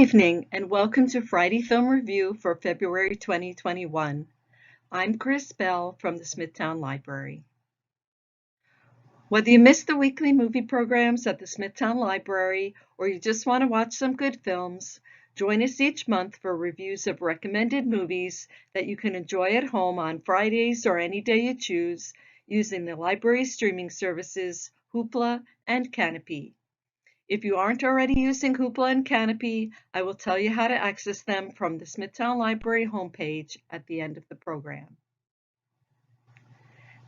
evening and welcome to Friday Film Review for February 2021. I'm Chris Bell from the Smithtown Library. Whether you miss the weekly movie programs at the Smithtown Library or you just want to watch some good films, join us each month for reviews of recommended movies that you can enjoy at home on Fridays or any day you choose using the library streaming services Hoopla and Kanopy. If you aren't already using Hoopla and Kanopy, I will tell you how to access them from the Smithtown Library homepage at the end of the program.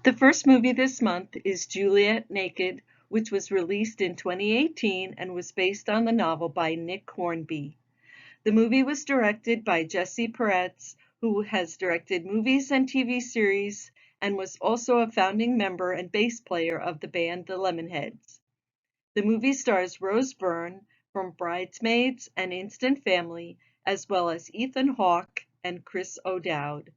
The first movie this month is Juliet Naked, which was released in 2018 and was based on the novel by Nick Hornby. The movie was directed by Jesse Peretz, who has directed movies and TV series and was also a founding member and bass player of the band The Lemonheads. The movie stars Rose Byrne from Bridesmaids and Instant Family, as well as Ethan Hawke and Chris O'Dowd.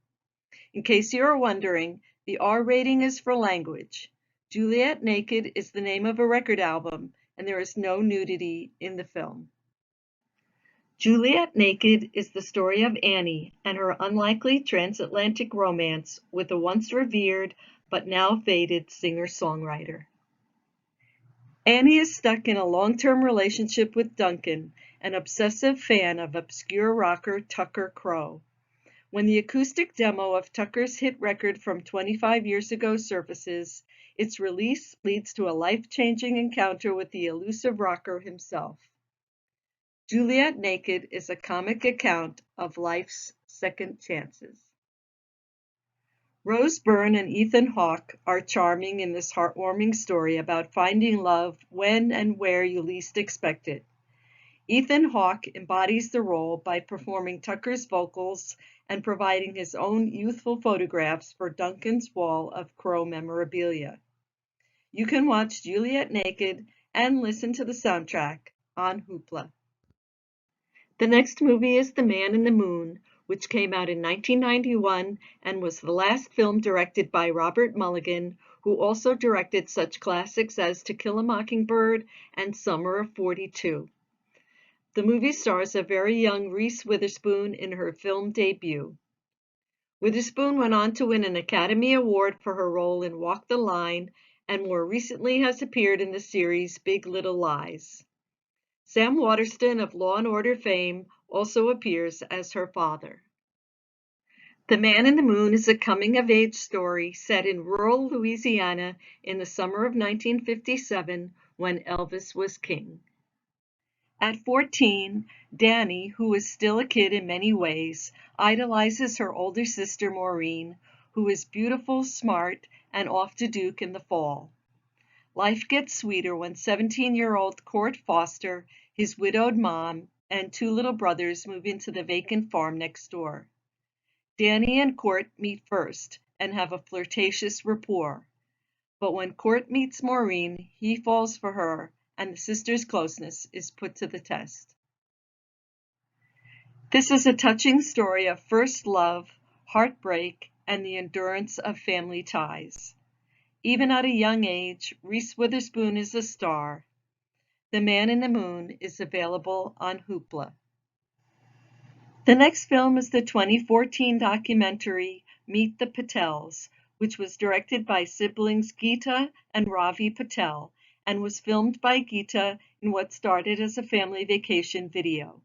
In case you are wondering, the R rating is for language. Juliet Naked is the name of a record album, and there is no nudity in the film. Juliet Naked is the story of Annie and her unlikely transatlantic romance with a once revered but now faded singer-songwriter. Annie is stuck in a long-term relationship with Duncan, an obsessive fan of obscure rocker Tucker Crowe. When the acoustic demo of Tucker's hit record from 25 years ago surfaces, its release leads to a life-changing encounter with the elusive rocker himself. Juliet Naked is a comic account of life's second chances. Rose Byrne and Ethan Hawke are charming in this heartwarming story about finding love when and where you least expect it. Ethan Hawke embodies the role by performing Tucker's vocals and providing his own youthful photographs for Duncan's wall of Crowe memorabilia. You can watch Juliet Naked and listen to the soundtrack on Hoopla. The next movie is The Man in the Moon, which came out in 1991 and was the last film directed by Robert Mulligan, who also directed such classics as To Kill a Mockingbird and Summer of '42. The movie stars a very young Reese Witherspoon in her film debut. Witherspoon went on to win an Academy Award for her role in Walk the Line and more recently has appeared in the series Big Little Lies. Sam Waterston of Law & Order fame also appears as her father. The Man in the Moon is a coming-of-age story set in rural Louisiana in the summer of 1957 when Elvis was king. At 14, Danny, who is still a kid in many ways, idolizes her older sister Maureen, who is beautiful, smart, and off to Duke in the fall. Life gets sweeter when 17-year-old Court Foster, his widowed mom, and two little brothers move into the vacant farm next door. Danny and Court meet first and have a flirtatious rapport. But when Court meets Maureen, he falls for her, and the sisters' closeness is put to the test. This is a touching story of first love, heartbreak, and the endurance of family ties. Even at a young age, Reese Witherspoon is a star. The Man in the Moon is available on Hoopla. The next film is the 2014 documentary Meet the Patels, which was directed by siblings Geeta and Ravi Patel and was filmed by Geeta in what started as a family vacation video.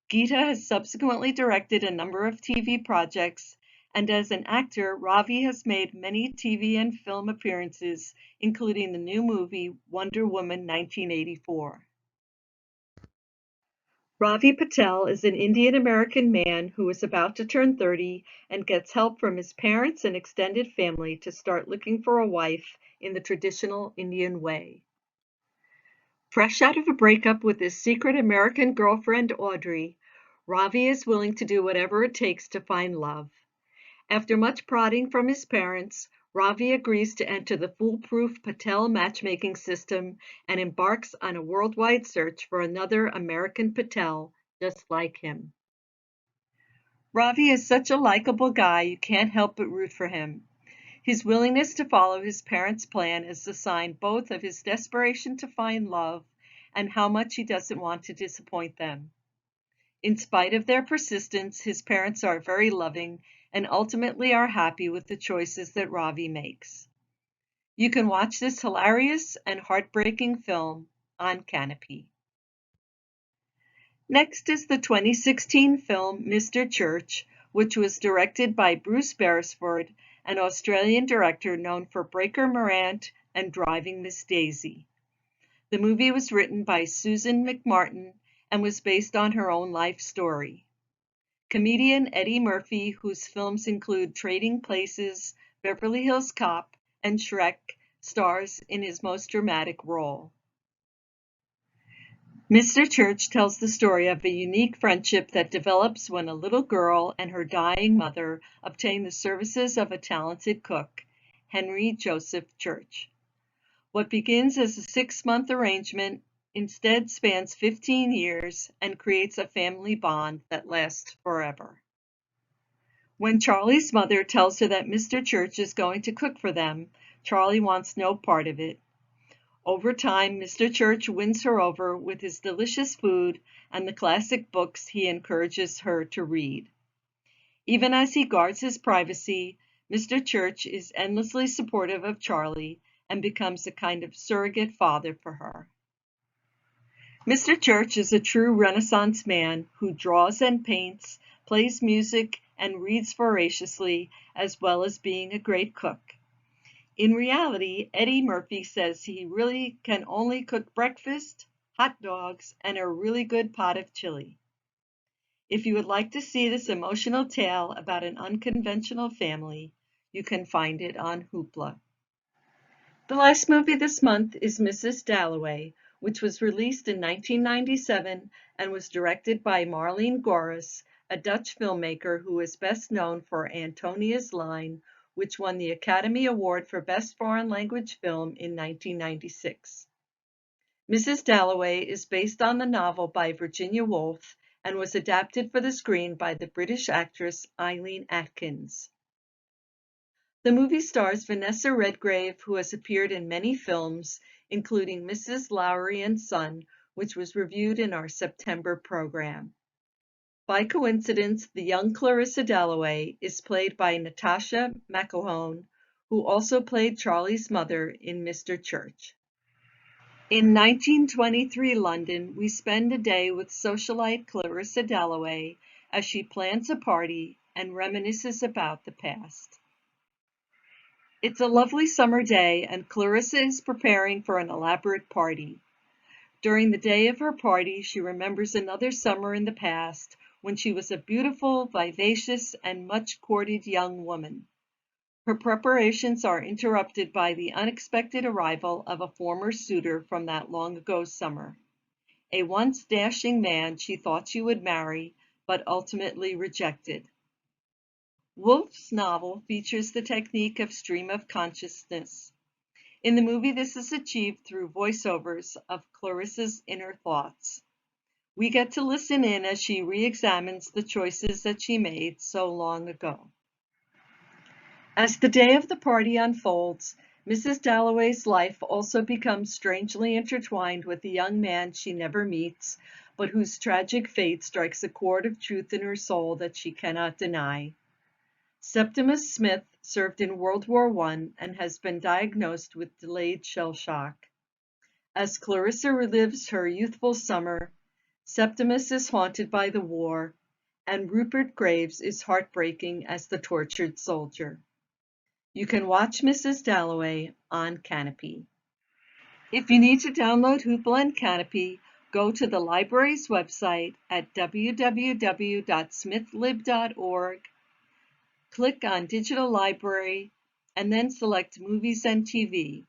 Geeta has subsequently directed a number of TV projects, and as an actor, Ravi has made many TV and film appearances, including the new movie Wonder Woman 1984. Ravi Patel is an Indian-American man who is about to turn 30 and gets help from his parents and extended family to start looking for a wife in the traditional Indian way. Fresh out of a breakup with his secret American girlfriend Audrey, Ravi is willing to do whatever it takes to find love. After much prodding from his parents, Ravi agrees to enter the foolproof Patel matchmaking system and embarks on a worldwide search for another American Patel just like him. Ravi is such a likable guy you can't help but root for him. His willingness to follow his parents' plan is a sign both of his desperation to find love and how much he doesn't want to disappoint them. In spite of their persistence, his parents are very loving and ultimately are happy with the choices that Ravi makes. You can watch this hilarious and heartbreaking film on Canopy. Next is the 2016 film Mr. Church, which was directed by Bruce Beresford, an Australian director known for Breaker Morant and Driving Miss Daisy. The movie was written by Susan McMartin and was based on her own life story. Comedian Eddie Murphy, whose films include Trading Places, Beverly Hills Cop, and Shrek, stars in his most dramatic role. Mr. Church tells the story of a unique friendship that develops when a little girl and her dying mother obtain the services of a talented cook, Henry Joseph Church. What begins as a 6-month arrangement instead spans 15 years and creates a family bond that lasts forever. When Charlie's mother tells her that Mr. Church is going to cook for them, Charlie wants no part of it. Over time, Mr. Church wins her over with his delicious food and the classic books he encourages her to read. Even as he guards his privacy, Mr. Church is endlessly supportive of Charlie and becomes a kind of surrogate father for her. Mr. Church is a true Renaissance man who draws and paints, plays music, and reads voraciously, as well as being a great cook. In reality, Eddie Murphy says he really can only cook breakfast, hot dogs, and a really good pot of chili. If you would like to see this emotional tale about an unconventional family, you can find it on Hoopla. The last movie this month is Mrs. Dalloway, which was released in 1997 and was directed by Marleen Goris, a Dutch filmmaker who is best known for Antonia's Line, which won the Academy Award for Best Foreign Language Film in 1996. Mrs. Dalloway is based on the novel by Virginia Woolf and was adapted for the screen by the British actress Eileen Atkins. The movie stars Vanessa Redgrave, who has appeared in many films, including Mrs. Lowry and Son, which was reviewed in our September program. By coincidence, the young Clarissa Dalloway is played by Natasha McElhone, who also played Charlie's mother in Mr. Church. In 1923 London, we spend a day with socialite Clarissa Dalloway as she plans a party and reminisces about the past. It's a lovely summer day, and Clarissa is preparing for an elaborate party. During the day of her party, she remembers another summer in the past when she was a beautiful, vivacious, and much-courted young woman. Her preparations are interrupted by the unexpected arrival of a former suitor from that long-ago summer, a once dashing man she thought she would marry, but ultimately rejected. Woolf's novel features the technique of stream of consciousness. In the movie, this is achieved through voiceovers of Clarissa's inner thoughts. We get to listen in as she re-examines the choices that she made so long ago. As the day of the party unfolds, Mrs. Dalloway's life also becomes strangely intertwined with the young man she never meets, but whose tragic fate strikes a chord of truth in her soul that she cannot deny. Septimus Smith served in World War I and has been diagnosed with delayed shell shock. As Clarissa relives her youthful summer, Septimus is haunted by the war, and Rupert Graves is heartbreaking as the tortured soldier. You can watch Mrs. Dalloway on Canopy. If you need to download Hoopla and Canopy, go to the library's website at www.smithlib.org, click on Digital Library, and then select Movies and TV.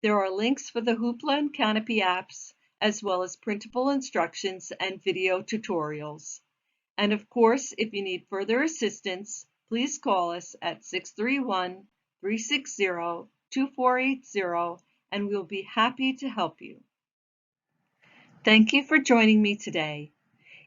There are links for the Hoopla and Canopy apps, as well as printable instructions and video tutorials. And of course, if you need further assistance, please call us at 631-360-2480, and we'll be happy to help you. Thank you for joining me today.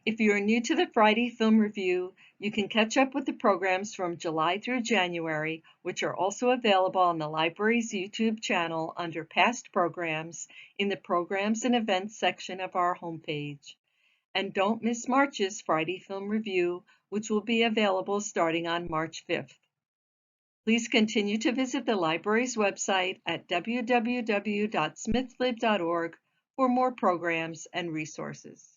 If you are new to the Friday Film Review, you can catch up with the programs from July through January, which are also available on the library's YouTube channel under Past Programs in the Programs and Events section of our homepage. And don't miss March's Friday Film Review, which will be available starting on March 5th. Please continue to visit the library's website at www.smithlib.org for more programs and resources.